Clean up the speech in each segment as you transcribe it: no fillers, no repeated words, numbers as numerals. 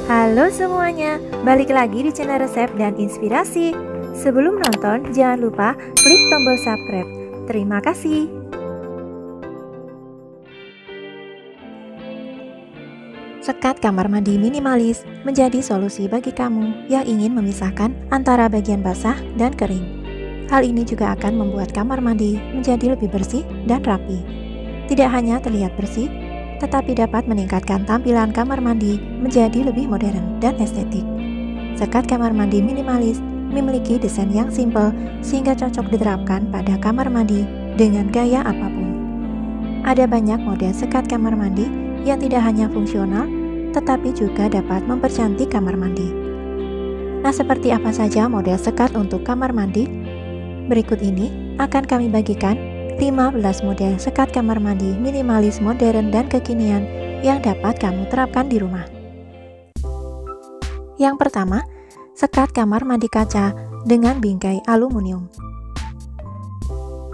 Halo semuanya, balik lagi di channel resep dan inspirasi. Sebelum nonton, jangan lupa klik tombol subscribe. Terima kasih. Sekat kamar mandi minimalis menjadi solusi bagi kamu yang ingin memisahkan antara bagian basah dan kering. Hal ini juga akan membuat kamar mandi menjadi lebih bersih dan rapi. Tidak hanya terlihat bersih, tetapi dapat meningkatkan tampilan kamar mandi menjadi lebih modern dan estetik. Sekat kamar mandi minimalis memiliki desain yang simpel sehingga cocok diterapkan pada kamar mandi dengan gaya apapun. Ada banyak model sekat kamar mandi yang tidak hanya fungsional, tetapi juga dapat mempercantik kamar mandi. Nah, seperti apa saja model sekat untuk kamar mandi? Berikut ini akan kami bagikan 15 model sekat kamar mandi minimalis modern dan kekinian yang dapat kamu terapkan di rumah. Yang pertama, sekat kamar mandi kaca dengan bingkai aluminium.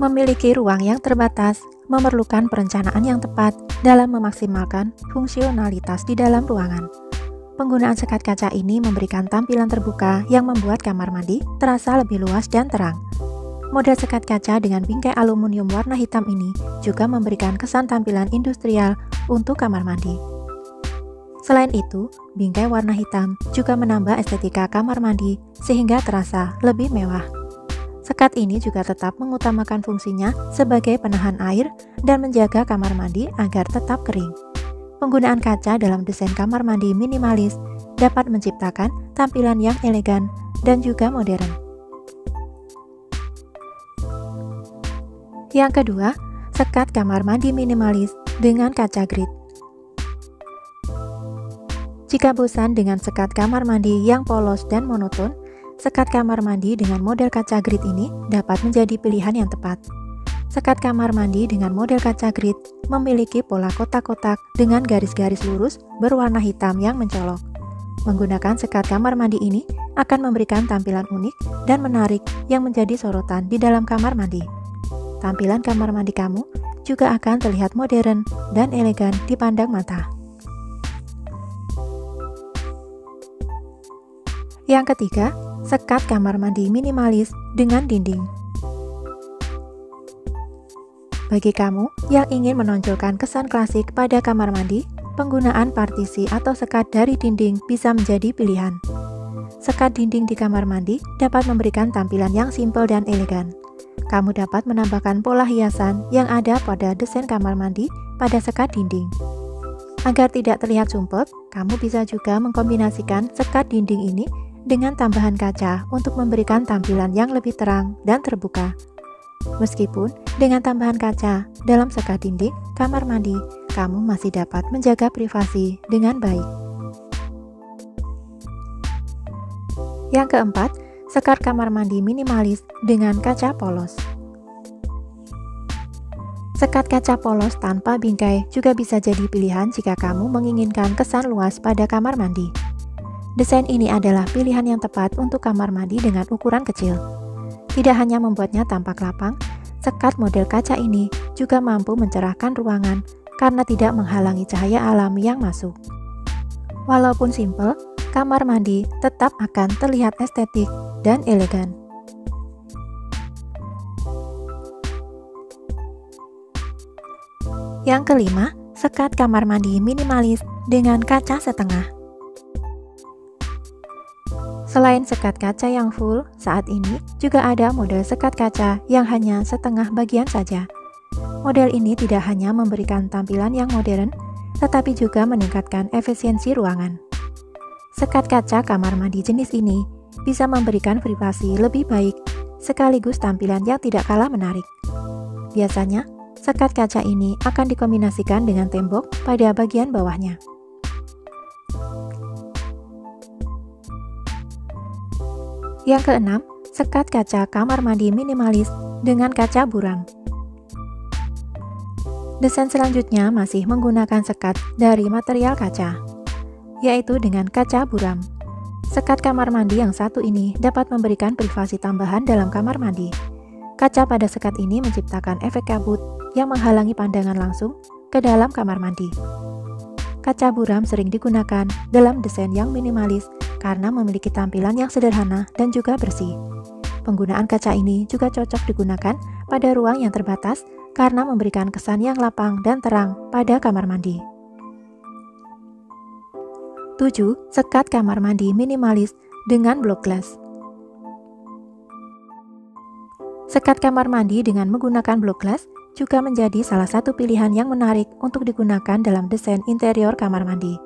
Memiliki ruang yang terbatas, memerlukan perencanaan yang tepat dalam memaksimalkan fungsionalitas di dalam ruangan. Penggunaan sekat kaca ini memberikan tampilan terbuka yang membuat kamar mandi terasa lebih luas dan terang. Model sekat kaca dengan bingkai aluminium warna hitam ini juga memberikan kesan tampilan industrial untuk kamar mandi. Selain itu, bingkai warna hitam juga menambah estetika kamar mandi sehingga terasa lebih mewah. Sekat ini juga tetap mengutamakan fungsinya sebagai penahan air dan menjaga kamar mandi agar tetap kering. Penggunaan kaca dalam desain kamar mandi minimalis dapat menciptakan tampilan yang elegan dan juga modern. Yang kedua, sekat kamar mandi minimalis dengan kaca grid. Jika bosan dengan sekat kamar mandi yang polos dan monoton, sekat kamar mandi dengan model kaca grid ini dapat menjadi pilihan yang tepat. Sekat kamar mandi dengan model kaca grid memiliki pola kotak-kotak dengan garis-garis lurus berwarna hitam yang mencolok. Menggunakan sekat kamar mandi ini akan memberikan tampilan unik dan menarik yang menjadi sorotan di dalam kamar mandi. Tampilan kamar mandi kamu juga akan terlihat modern dan elegan dipandang mata. Yang ketiga, sekat kamar mandi minimalis dengan dinding. Bagi kamu yang ingin menonjolkan kesan klasik pada kamar mandi, penggunaan partisi atau sekat dari dinding bisa menjadi pilihan. Sekat dinding di kamar mandi dapat memberikan tampilan yang simpel dan elegan. Kamu dapat menambahkan pola hiasan yang ada pada desain kamar mandi pada sekat dinding. Agar tidak terlihat sumpek, kamu bisa juga mengkombinasikan sekat dinding ini dengan tambahan kaca untuk memberikan tampilan yang lebih terang dan terbuka. Meskipun dengan tambahan kaca dalam sekat dinding kamar mandi, kamu masih dapat menjaga privasi dengan baik. Yang keempat, sekat kamar mandi minimalis dengan kaca polos. Sekat kaca polos tanpa bingkai juga bisa jadi pilihan jika kamu menginginkan kesan luas pada kamar mandi. Desain ini adalah pilihan yang tepat untuk kamar mandi dengan ukuran kecil. Tidak hanya membuatnya tampak lapang, sekat model kaca ini juga mampu mencerahkan ruangan karena tidak menghalangi cahaya alam yang masuk. Walaupun simpel, kamar mandi tetap akan terlihat estetik dan elegan. Yang kelima, sekat kamar mandi minimalis dengan kaca setengah. Selain sekat kaca yang full, saat ini juga ada model sekat kaca yang hanya setengah bagian saja. Model ini tidak hanya memberikan tampilan yang modern, tetapi juga meningkatkan efisiensi ruangan. Sekat kaca kamar mandi jenis ini bisa memberikan privasi lebih baik, sekaligus tampilan yang tidak kalah menarik. Biasanya, sekat kaca ini akan dikombinasikan dengan tembok pada bagian bawahnya. Yang keenam, sekat kaca kamar mandi minimalis dengan kaca buram. Desain selanjutnya masih menggunakan sekat dari material kaca, yaitu dengan kaca buram. Sekat kamar mandi yang satu ini dapat memberikan privasi tambahan dalam kamar mandi. Kaca pada sekat ini menciptakan efek kabut yang menghalangi pandangan langsung ke dalam kamar mandi. kaca buram sering digunakan dalam desain yang minimalis karena memiliki tampilan yang sederhana dan juga bersih. Penggunaan kaca ini juga cocok digunakan pada ruang yang terbatas karena memberikan kesan yang lapang dan terang pada kamar mandi. 7. Sekat kamar mandi minimalis dengan blok glass. Sekat kamar mandi dengan menggunakan blok glass juga menjadi salah satu pilihan yang menarik untuk digunakan dalam desain interior kamar mandi.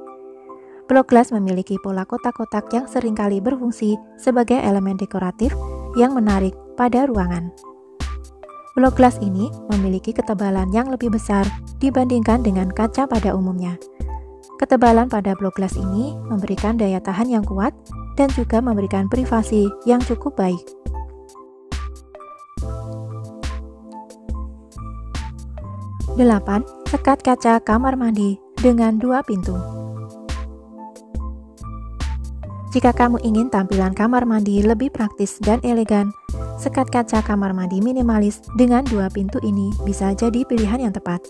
Blok glass memiliki pola kotak-kotak yang seringkali berfungsi sebagai elemen dekoratif yang menarik pada ruangan. Blok glass ini memiliki ketebalan yang lebih besar dibandingkan dengan kaca pada umumnya. Ketebalan pada blok glass ini memberikan daya tahan yang kuat dan juga memberikan privasi yang cukup baik. 8. Sekat kaca kamar mandi dengan 2 pintu. Jika kamu ingin tampilan kamar mandi lebih praktis dan elegan, sekat kaca kamar mandi minimalis dengan 2 pintu ini bisa jadi pilihan yang tepat.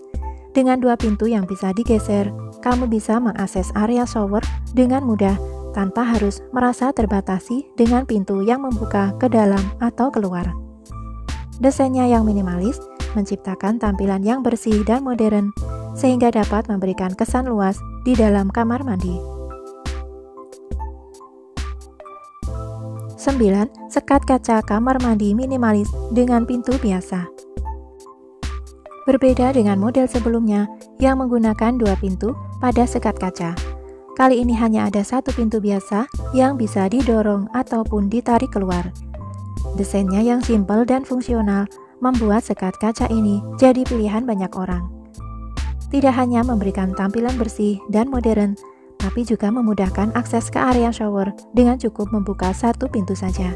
Dengan 2 pintu yang bisa digeser, kamu bisa mengakses area shower dengan mudah tanpa harus merasa terbatasi dengan pintu yang membuka ke dalam atau keluar. Desainnya yang minimalis menciptakan tampilan yang bersih dan modern, sehingga dapat memberikan kesan luas di dalam kamar mandi. 9. Sekat kaca kamar mandi minimalis dengan pintu biasa. Berbeda dengan model sebelumnya yang menggunakan 2 pintu pada sekat kaca. Kali ini hanya ada 1 pintu biasa yang bisa didorong ataupun ditarik keluar. Desainnya yang simpel dan fungsional membuat sekat kaca ini jadi pilihan banyak orang. Tidak hanya memberikan tampilan bersih dan modern, tapi juga memudahkan akses ke area shower dengan cukup membuka 1 pintu saja.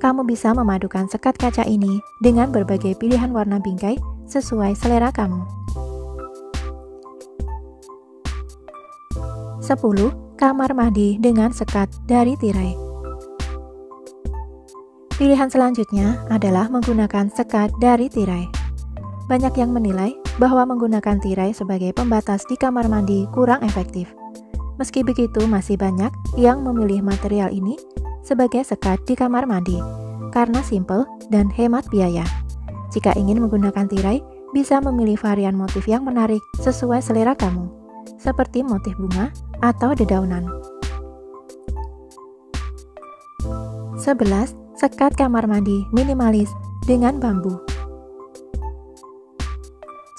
Kamu bisa memadukan sekat kaca ini dengan berbagai pilihan warna bingkai sesuai selera kamu. 10. Kamar mandi dengan sekat dari tirai. Pilihan selanjutnya adalah menggunakan sekat dari tirai. Banyak yang menilai bahwa menggunakan tirai sebagai pembatas di kamar mandi kurang efektif. Meski begitu, masih banyak yang memilih material ini sebagai sekat di kamar mandi karena simple dan hemat biaya. Jika ingin menggunakan tirai, bisa memilih varian motif yang menarik sesuai selera kamu, seperti motif bunga atau dedaunan. 11. Sekat kamar mandi minimalis dengan bambu.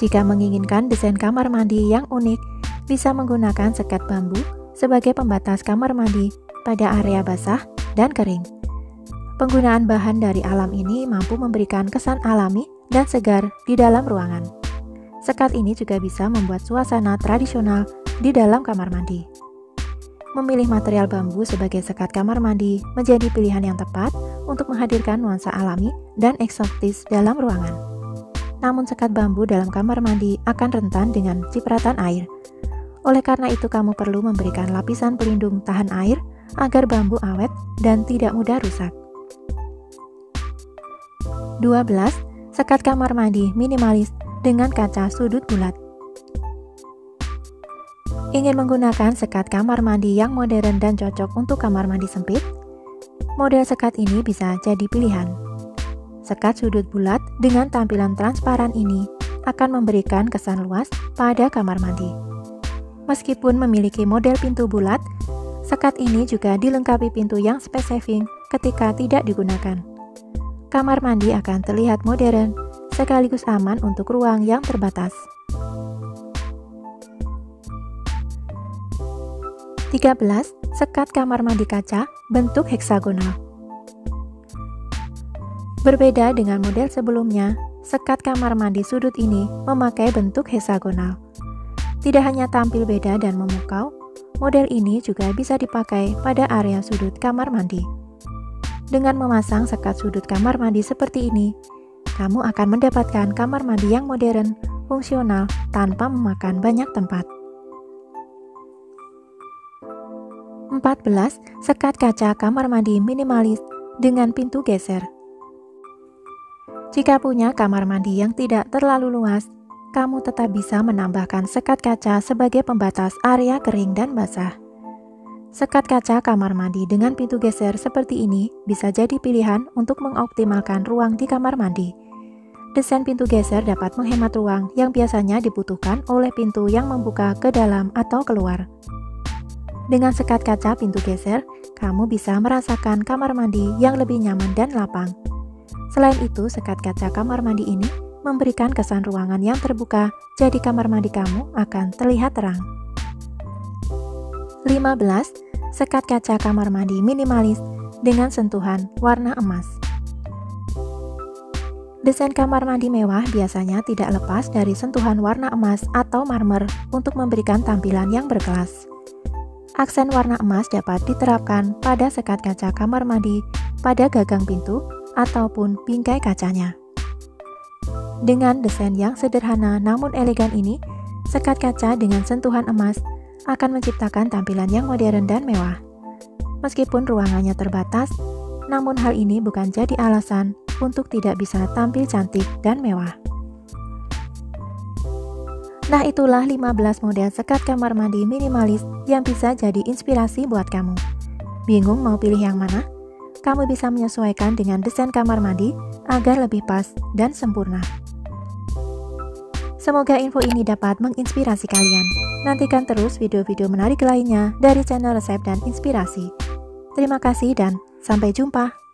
Jika menginginkan desain kamar mandi yang unik, bisa menggunakan sekat bambu sebagai pembatas kamar mandi pada area basah dan kering. Penggunaan bahan dari alam ini mampu memberikan kesan alami dan segar di dalam ruangan. Sekat ini juga bisa membuat suasana tradisional di dalam kamar mandi. Memilih material bambu sebagai sekat kamar mandi menjadi pilihan yang tepat untuk menghadirkan nuansa alami dan eksotis dalam ruangan. Namun sekat bambu dalam kamar mandi akan rentan dengan cipratan air. Oleh karena itu kamu perlu memberikan lapisan pelindung tahan air agar bambu awet dan tidak mudah rusak. 12. Sekat kamar mandi minimalis dengan kaca sudut bulat. Ingin menggunakan sekat kamar mandi yang modern dan cocok untuk kamar mandi sempit? Model sekat ini bisa jadi pilihan. Sekat sudut bulat dengan tampilan transparan ini akan memberikan kesan luas pada kamar mandi. Meskipun memiliki model pintu bulat, sekat ini juga dilengkapi pintu yang spesifik ketika tidak digunakan. Kamar mandi akan terlihat modern, sekaligus aman untuk ruang yang terbatas. 13. Sekat kamar mandi kaca bentuk heksagonal. Berbeda dengan model sebelumnya, sekat kamar mandi sudut ini memakai bentuk heksagonal. Tidak hanya tampil beda dan memukau, model ini juga bisa dipakai pada area sudut kamar mandi. Dengan memasang sekat sudut kamar mandi seperti ini, kamu akan mendapatkan kamar mandi yang modern, fungsional, tanpa memakan banyak tempat. 14. Sekat kaca kamar mandi minimalis dengan pintu geser. Jika punya kamar mandi yang tidak terlalu luas, kamu tetap bisa menambahkan sekat kaca sebagai pembatas area kering dan basah. Sekat kaca kamar mandi dengan pintu geser seperti ini bisa jadi pilihan untuk mengoptimalkan ruang di kamar mandi. Desain pintu geser dapat menghemat ruang yang biasanya dibutuhkan oleh pintu yang membuka ke dalam atau keluar. Dengan sekat kaca pintu geser, kamu bisa merasakan kamar mandi yang lebih nyaman dan lapang. Selain itu, sekat kaca kamar mandi ini memberikan kesan ruangan yang terbuka, jadi kamar mandi kamu akan terlihat terang. 15. Sekat kaca kamar mandi minimalis dengan sentuhan warna emas. Desain kamar mandi mewah biasanya tidak lepas dari sentuhan warna emas atau marmer untuk memberikan tampilan yang berkelas. Aksen warna emas dapat diterapkan pada sekat kaca kamar mandi, pada gagang pintu, ataupun bingkai kacanya. Dengan desain yang sederhana namun elegan ini, sekat kaca dengan sentuhan emas akan menciptakan tampilan yang modern dan mewah. Meskipun ruangannya terbatas, namun hal ini bukan jadi alasan untuk tidak bisa tampil cantik dan mewah. Nah, itulah 15 model sekat kamar mandi minimalis yang bisa jadi inspirasi buat kamu. Bingung mau pilih yang mana? Kamu bisa menyesuaikan dengan desain kamar mandi agar lebih pas dan sempurna. Semoga info ini dapat menginspirasi kalian. Nantikan terus video-video menarik lainnya dari channel Resep dan Inspirasi. Terima kasih dan sampai jumpa.